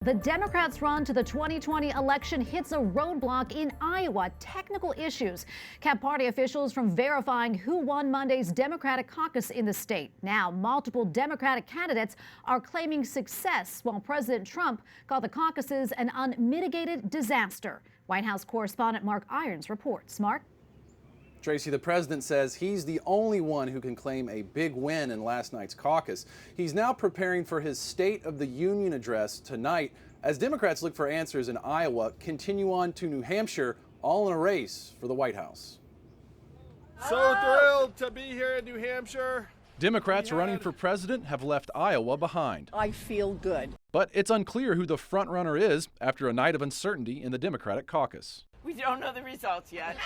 The Democrats' run to the 2020 election hits a roadblock in Iowa. Technical issues kept party officials from verifying who won Monday's Democratic caucus in the state. Now, multiple Democratic candidates are claiming success, while President Trump called the caucuses an unmitigated disaster. White House correspondent Mark Irons reports. Mark? Tracy, the president says he's the only one who can claim a big win in last night's caucus. He's now preparing for his State of the Union address tonight as Democrats look for answers in Iowa, continue on to New Hampshire, all in a race for the White House. So thrilled to be here in New Hampshire. Democrats running for president have left Iowa behind. I feel good. But it's unclear who the frontrunner is after a night of uncertainty in the Democratic caucus. We don't know the results yet.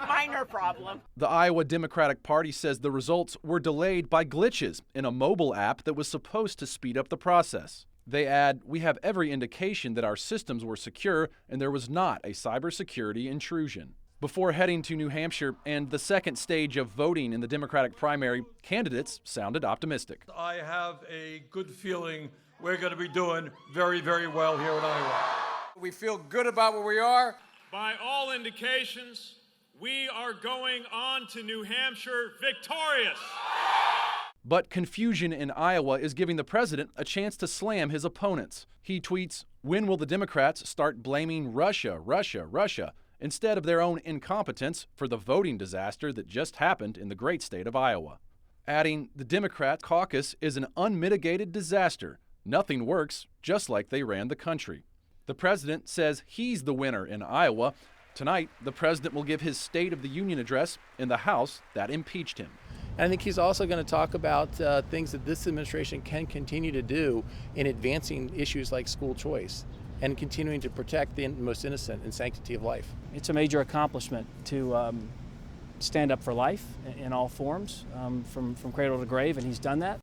Minor problem. The Iowa Democratic Party says the results were delayed by glitches in a mobile app that was supposed to speed up the process. They add, "We have every indication that our systems were secure and there was not a cybersecurity intrusion." Before heading to New Hampshire and the second stage of voting in the Democratic primary, candidates sounded optimistic. I have a good feeling we're going to be doing very, very well here in Iowa. We feel good about where we are. By all indications, we are going on to New Hampshire victorious. But confusion in Iowa is giving the president a chance to slam his opponents. He tweets, "When will the Democrats start blaming Russia, instead of their own incompetence for the voting disaster that just happened in the great state of Iowa?" Adding, "The Democrat caucus is an unmitigated disaster. Nothing works, just like they ran the country." The president says he's the winner in Iowa. Tonight, the president will give his State of the Union address in the House that impeached him. And I think he's also going to talk about things that this administration can continue to do in advancing issues like school choice and continuing to protect the most innocent and sanctity of life. It's a major accomplishment to stand up for life in all forms, from cradle to grave, and he's done that.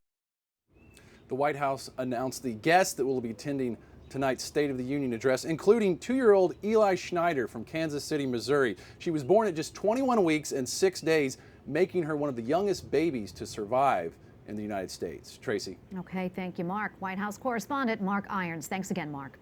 The White House announced the guests that will be attending tonight's State of the Union address, including 2-year-old Eli Schneider from Kansas City, Missouri. She was born at just 21 weeks and 6 days, making her one of the youngest babies to survive in the United States. Tracy. Okay, thank you, Mark. White House correspondent Mark Irons. Thanks again, Mark.